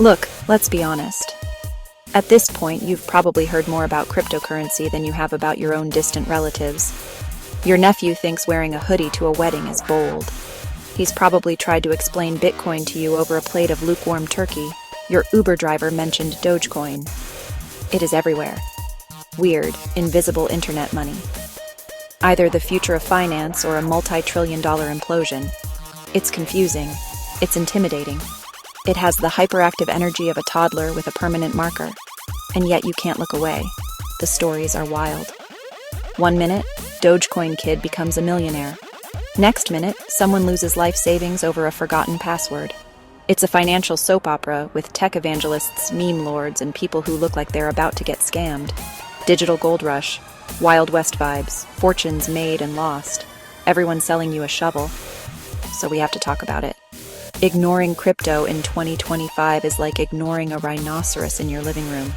Look, let's be honest. At this point, you've probably heard more about cryptocurrency than you have about your own distant relatives. Your nephew thinks wearing a hoodie to a wedding is bold. He's probably tried to explain Bitcoin to you over a plate of lukewarm turkey. Your Uber driver mentioned Dogecoin. It is everywhere. Weird, invisible internet money. Either the future of finance or a multi-trillion-dollar implosion. It's confusing. It's intimidating. It has the hyperactive energy of a toddler with a permanent marker. And yet you can't look away. The stories are wild. 1 minute, Dogecoin kid becomes a millionaire. Next minute, someone loses life savings over a forgotten password. It's a financial soap opera with tech evangelists, meme lords, and people who look like they're about to get scammed. Digital gold rush, Wild West vibes, fortunes made and lost. Everyone selling you a shovel. So we have to talk about it. Ignoring crypto in 2025 is like ignoring a rhinoceros in your living room.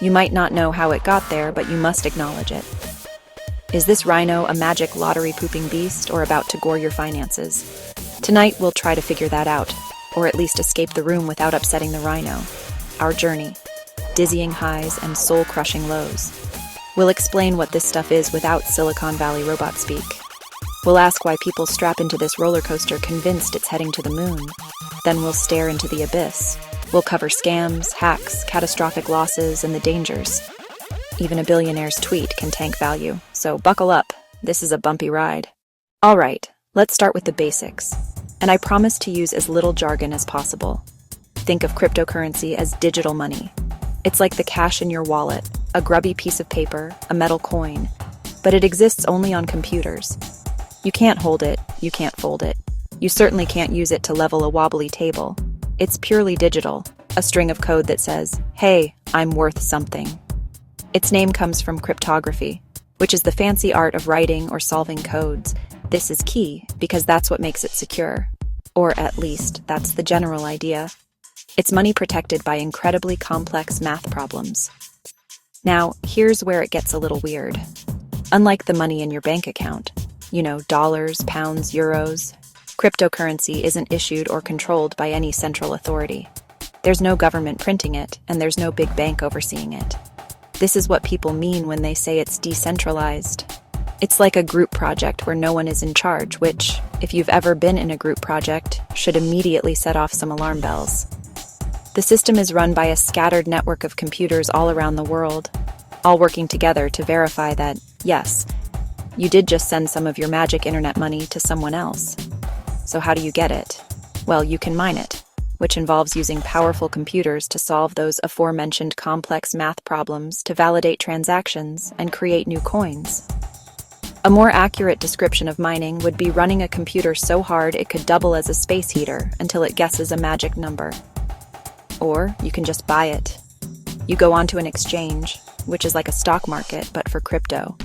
You might not know how it got there, but you must acknowledge it. Is this rhino a magic lottery-pooping beast or about to gore your finances? Tonight, we'll try to figure that out, or at least escape the room without upsetting the rhino. Our journey. Dizzying highs and soul-crushing lows. We'll explain what this stuff is without Silicon Valley robot speak. We'll ask why people strap into this roller coaster convinced it's heading to the moon. Then we'll stare into the abyss. We'll cover scams, hacks, catastrophic losses, and the dangers. Even a billionaire's tweet can tank value, so buckle up. This is a bumpy ride. All right, let's start with the basics. And I promise to use as little jargon as possible. Think of cryptocurrency as digital money. It's like the cash in your wallet, a grubby piece of paper, a metal coin, but it exists only on computers. You can't hold it, you can't fold it. You certainly can't use it to level a wobbly table. It's purely digital, a string of code that says, "Hey, I'm worth something." Its name comes from cryptography, which is the fancy art of writing or solving codes. This is key because that's what makes it secure. Or at least, that's the general idea. It's money protected by incredibly complex math problems. Now, here's where it gets a little weird. Unlike the money in your bank account, dollars, pounds, euros, cryptocurrency isn't issued or controlled by any central authority. There's no government printing it, and there's no big bank overseeing it. This is what people mean when they say it's decentralized. It's like a group project where no one is in charge, which, if you've ever been in a group project, should immediately set off some alarm bells. The system is run by a scattered network of computers all around the world, all working together to verify that, yes, you did just send some of your magic internet money to someone else. So how do you get it? Well, you can mine it, which involves using powerful computers to solve those aforementioned complex math problems to validate transactions and create new coins. A more accurate description of mining would be running a computer so hard it could double as a space heater until it guesses a magic number. Or you can just buy it. You go onto an exchange, which is like a stock market but for crypto.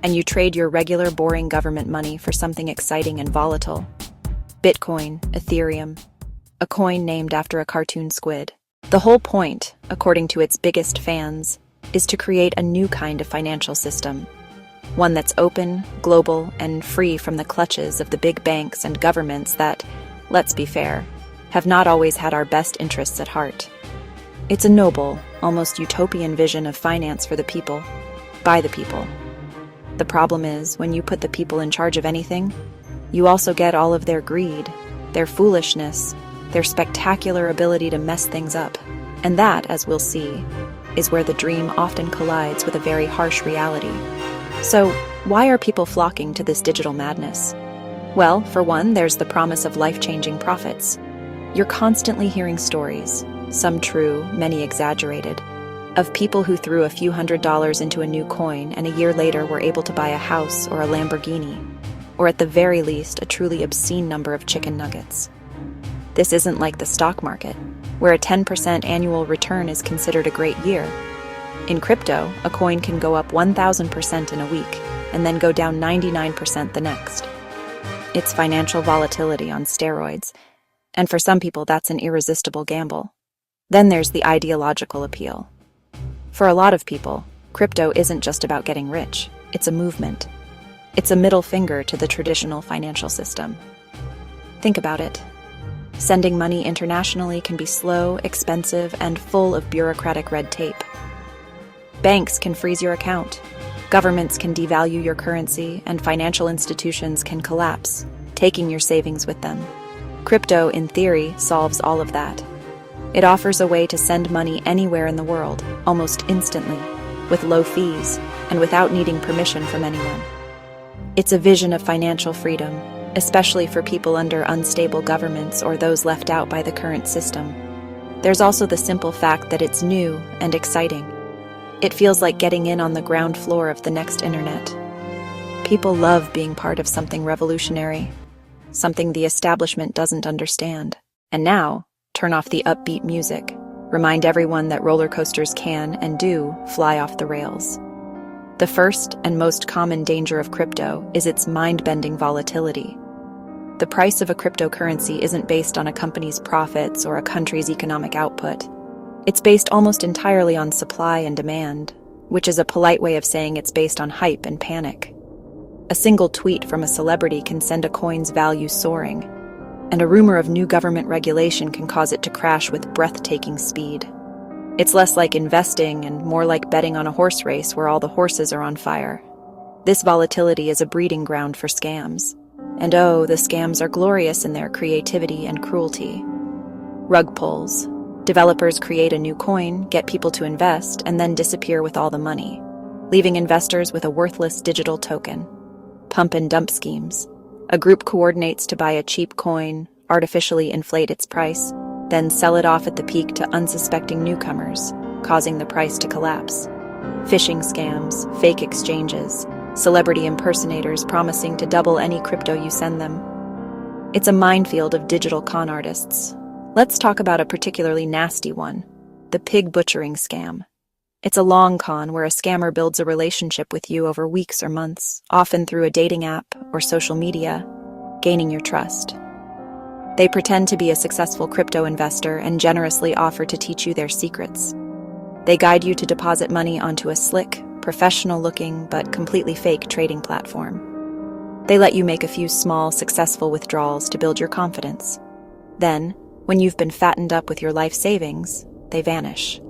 And you trade your regular boring government money for something exciting and volatile. Bitcoin, Ethereum, a coin named after a cartoon squid. The whole point, according to its biggest fans, is to create a new kind of financial system. One that's open, global, and free from the clutches of the big banks and governments that, let's be fair, have not always had our best interests at heart. It's a noble, almost utopian vision of finance for the people, by the people. The problem is, when you put the people in charge of anything, you also get all of their greed, their foolishness, their spectacular ability to mess things up. And that, as we'll see, is where the dream often collides with a very harsh reality. So, why are people flocking to this digital madness? Well, for one, there's the promise of life-changing profits. You're constantly hearing stories, some true, many exaggerated, of people who threw a few $100s into a new coin and a year later were able to buy a house or a Lamborghini, or at the very least, a truly obscene number of chicken nuggets. This isn't like the stock market, where a 10% annual return is considered a great year. In crypto, a coin can go up 1,000% in a week, and then go down 99% the next. It's financial volatility on steroids, and for some people that's an irresistible gamble. Then there's the ideological appeal. For a lot of people, crypto isn't just about getting rich, it's a movement. It's a middle finger to the traditional financial system. Think about it. Sending money internationally can be slow, expensive, and full of bureaucratic red tape. Banks can freeze your account. Governments can devalue your currency, and financial institutions can collapse, taking your savings with them. Crypto, in theory, solves all of that. It offers a way to send money anywhere in the world, almost instantly, with low fees, and without needing permission from anyone. It's a vision of financial freedom, especially for people under unstable governments or those left out by the current system. There's also the simple fact that it's new and exciting. It feels like getting in on the ground floor of the next internet. People love being part of something revolutionary, something the establishment doesn't understand. And now, turn off the upbeat music. Remind everyone that roller coasters can and do fly off the rails. The first and most common danger of crypto is its mind-bending volatility. The price of a cryptocurrency isn't based on a company's profits or a country's economic output. It's based almost entirely on supply and demand, which is a polite way of saying it's based on hype and panic. A single tweet from a celebrity can send a coin's value soaring, and a rumor of new government regulation can cause it to crash with breathtaking speed. It's less like investing and more like betting on a horse race where all the horses are on fire. This volatility is a breeding ground for scams. And oh, the scams are glorious in their creativity and cruelty. Rug pulls. Developers create a new coin, get people to invest, and then disappear with all the money, leaving investors with a worthless digital token. Pump and dump schemes. A group coordinates to buy a cheap coin, artificially inflate its price, then sell it off at the peak to unsuspecting newcomers, causing the price to collapse. Phishing scams, fake exchanges, celebrity impersonators promising to double any crypto you send them. It's a minefield of digital con artists. Let's talk about a particularly nasty one, the pig butchering scam. It's a long con where a scammer builds a relationship with you over weeks or months, often through a dating app or social media, gaining your trust. They pretend to be a successful crypto investor and generously offer to teach you their secrets. They guide you to deposit money onto a slick, professional-looking but completely fake trading platform. They let you make a few small, successful withdrawals to build your confidence. Then, when you've been fattened up with your life savings, they vanish.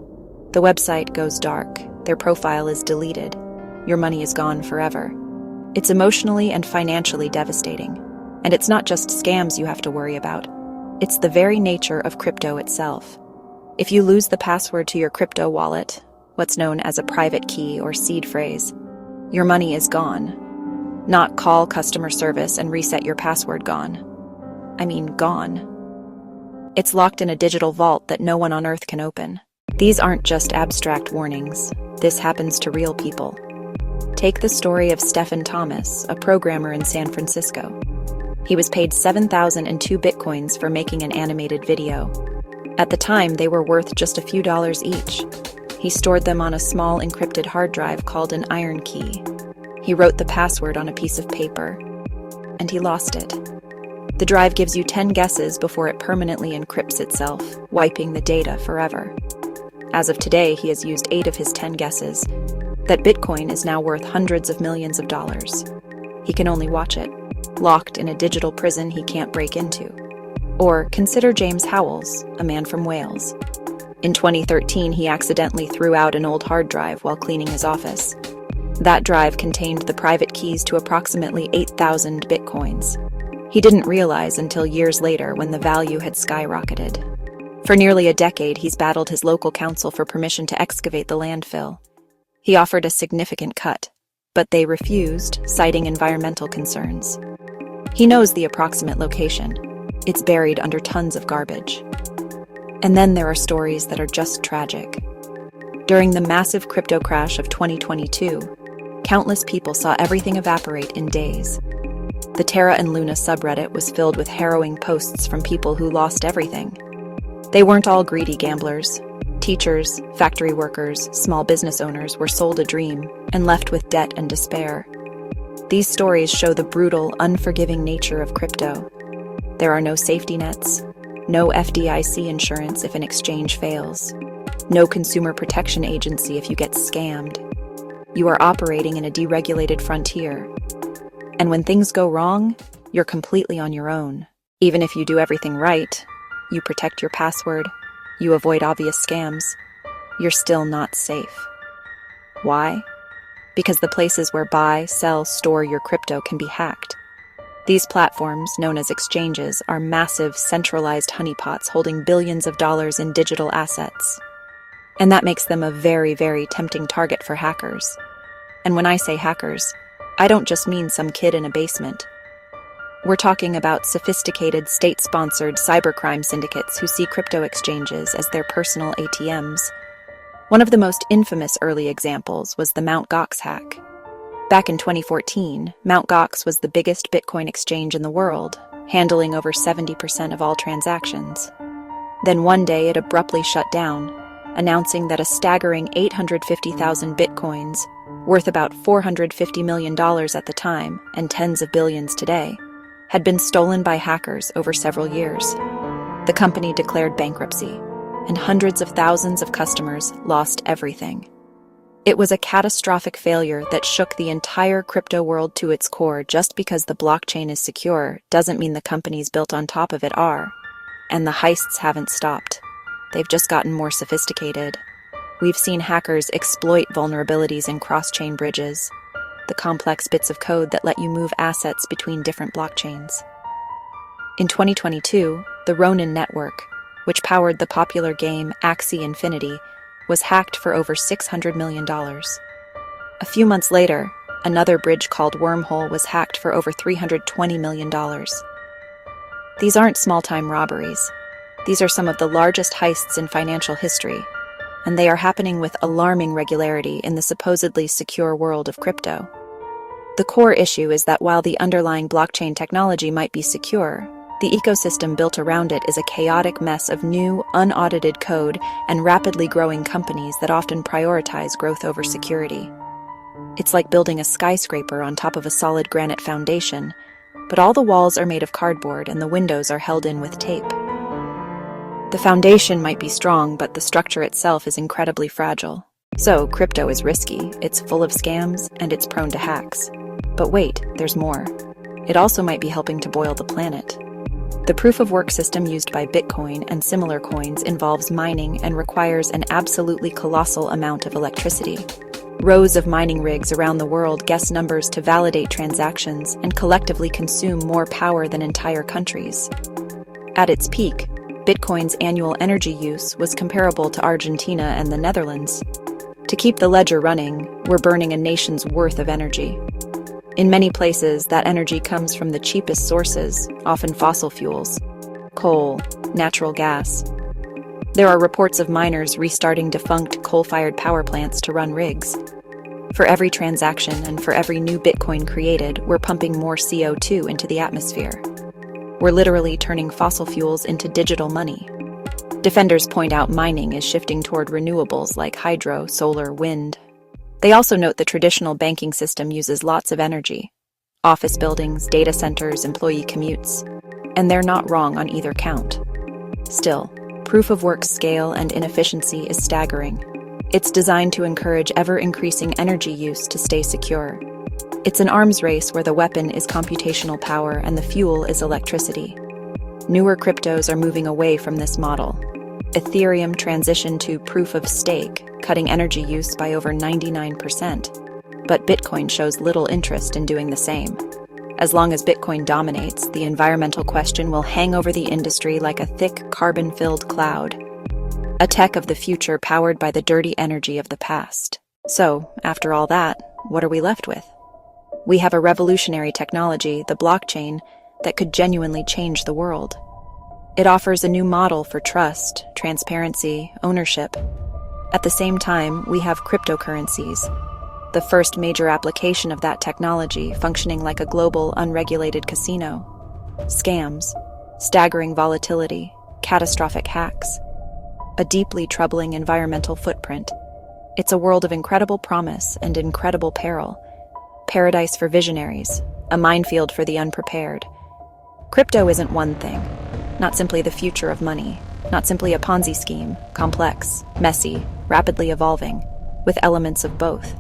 The website goes dark, their profile is deleted, your money is gone forever. It's emotionally and financially devastating. And it's not just scams you have to worry about. It's the very nature of crypto itself. If you lose the password to your crypto wallet, what's known as a private key or seed phrase, your money is gone. Not call customer service and reset your password gone. I mean gone. It's locked in a digital vault that no one on Earth can open. These aren't just abstract warnings. This happens to real people. Take the story of Stephen Thomas, a programmer in San Francisco. He was paid 7,002 bitcoins for making an animated video. At the time, they were worth just a few dollars each. He stored them on a small encrypted hard drive called an iron key. He wrote the password on a piece of paper, and he lost it. The drive gives you 10 guesses before it permanently encrypts itself, wiping the data forever. As of today, he has used 8 of his 10 guesses. That Bitcoin is now worth hundreds of millions of dollars. He can only watch it, locked in a digital prison he can't break into. Or consider James Howells, a man from Wales. In 2013, he accidentally threw out an old hard drive while cleaning his office. That drive contained the private keys to approximately 8,000 bitcoins. He didn't realize until years later when the value had skyrocketed. For nearly a decade, he's battled his local council for permission to excavate the landfill. He offered a significant cut, but they refused, citing environmental concerns. He knows the approximate location. It's buried under tons of garbage. And then there are stories that are just tragic. During the massive crypto crash of 2022, countless people saw everything evaporate in days. The Terra and Luna subreddit was filled with harrowing posts from people who lost everything. They weren't all greedy gamblers. Teachers, factory workers, small business owners were sold a dream and left with debt and despair. These stories show the brutal, unforgiving nature of crypto. There are no safety nets, no FDIC insurance if an exchange fails, no consumer protection agency if you get scammed. You are operating in a deregulated frontier. And when things go wrong, you're completely on your own. Even if you do everything right, you protect your password, you avoid obvious scams, you're still not safe. Why? Because the places where buy, sell, store your crypto can be hacked. These platforms, known as exchanges, are massive, centralized honeypots holding billions of dollars in digital assets. And that makes them a very, very tempting target for hackers. And when I say hackers, I don't just mean some kid in a basement. We're talking about sophisticated, state-sponsored cybercrime syndicates who see crypto exchanges as their personal ATMs. One of the most infamous early examples was the Mt. Gox hack. Back in 2014, Mt. Gox was the biggest Bitcoin exchange in the world, handling over 70% of all transactions. Then one day it abruptly shut down, announcing that a staggering 850,000 Bitcoins, worth about $450 million at the time and tens of billions today, had been stolen by hackers over several years. The company declared bankruptcy, and hundreds of thousands of customers lost everything. It was a catastrophic failure that shook the entire crypto world to its core. Just because the blockchain is secure doesn't mean the companies built on top of it are. And the heists haven't stopped. They've just gotten more sophisticated. We've seen hackers exploit vulnerabilities in cross-chain bridges, the complex bits of code that let you move assets between different blockchains. In 2022, the Ronin network, which powered the popular game Axie Infinity, was hacked for over $600 million. A few months later, another bridge called Wormhole was hacked for over $320 million. These aren't small-time robberies. These are some of the largest heists in financial history, and they are happening with alarming regularity in the supposedly secure world of crypto. The core issue is that while the underlying blockchain technology might be secure, the ecosystem built around it is a chaotic mess of new, unaudited code and rapidly growing companies that often prioritize growth over security. It's like building a skyscraper on top of a solid granite foundation, but all the walls are made of cardboard and the windows are held in with tape. The foundation might be strong, but the structure itself is incredibly fragile. So, crypto is risky, it's full of scams, and it's prone to hacks. But wait, there's more. It also might be helping to boil the planet. The proof-of-work system used by Bitcoin and similar coins involves mining and requires an absolutely colossal amount of electricity. Rows of mining rigs around the world guess numbers to validate transactions and collectively consume more power than entire countries. At its peak, Bitcoin's annual energy use was comparable to Argentina and the Netherlands. To keep the ledger running, we're burning a nation's worth of energy. In many places, that energy comes from the cheapest sources, often fossil fuels, coal, natural gas. There are reports of miners restarting defunct coal-fired power plants to run rigs. For every transaction and for every new Bitcoin created, we're pumping more CO2 into the atmosphere. We're literally turning fossil fuels into digital money. Defenders point out mining is shifting toward renewables like hydro, solar, wind. They also note the traditional banking system uses lots of energy. Office buildings, data centers, employee commutes. And they're not wrong on either count. Still, proof-of-work's scale and inefficiency is staggering. It's designed to encourage ever-increasing energy use to stay secure. It's an arms race where the weapon is computational power and the fuel is electricity. Newer cryptos are moving away from this model. Ethereum transitioned to proof-of-stake, cutting energy use by over 99%. But Bitcoin shows little interest in doing the same. As long as Bitcoin dominates, the environmental question will hang over the industry like a thick, carbon-filled cloud. A tech of the future powered by the dirty energy of the past. So, after all that, what are we left with? We have a revolutionary technology, the blockchain, that could genuinely change the world. It offers a new model for trust, transparency, ownership. At the same time, we have cryptocurrencies, the first major application of that technology functioning like a global, unregulated casino. Scams, staggering volatility, catastrophic hacks. A deeply troubling environmental footprint. It's a world of incredible promise and incredible peril. Paradise for visionaries, a minefield for the unprepared. Crypto isn't one thing, not simply the future of money, not simply a Ponzi scheme, complex, messy, rapidly evolving, with elements of both.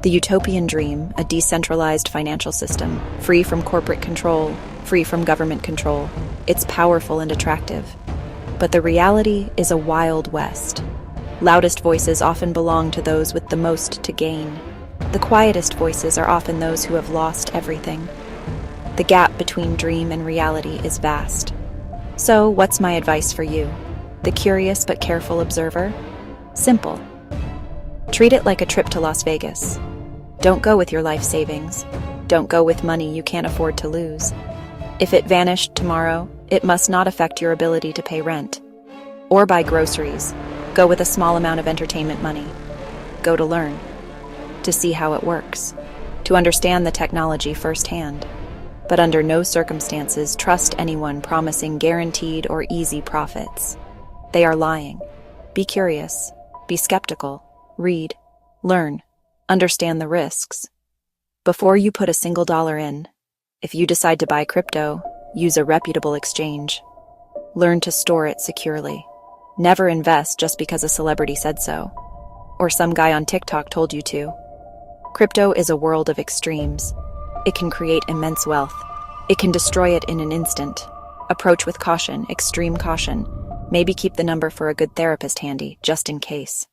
The utopian dream, a decentralized financial system, free from corporate control, free from government control. It's powerful and attractive, But the reality is a wild west. Loudest voices often belong to those with the most to gain. The quietest voices are often those who have lost everything. The gap between dream and reality is vast. So, what's my advice for you, the curious but careful observer? Simple. Treat it like a trip to Las Vegas. Don't go with your life savings. Don't go with money you can't afford to lose. If it vanished tomorrow, it must not affect your ability to pay rent. Or buy groceries. Go with a small amount of entertainment money. Go to learn. To see how it works. To understand the technology firsthand. But under no circumstances trust anyone promising guaranteed or easy profits. They are lying. Be curious. Be skeptical. Read. Learn. Understand the risks. Before you put a single dollar in, if you decide to buy crypto, use a reputable exchange. Learn to store it securely. Never invest just because a celebrity said so, or some guy on TikTok told you to. Crypto is a world of extremes. It can create immense wealth. It can destroy it in an instant. Approach with caution, extreme caution. Maybe keep the number for a good therapist handy, just in case.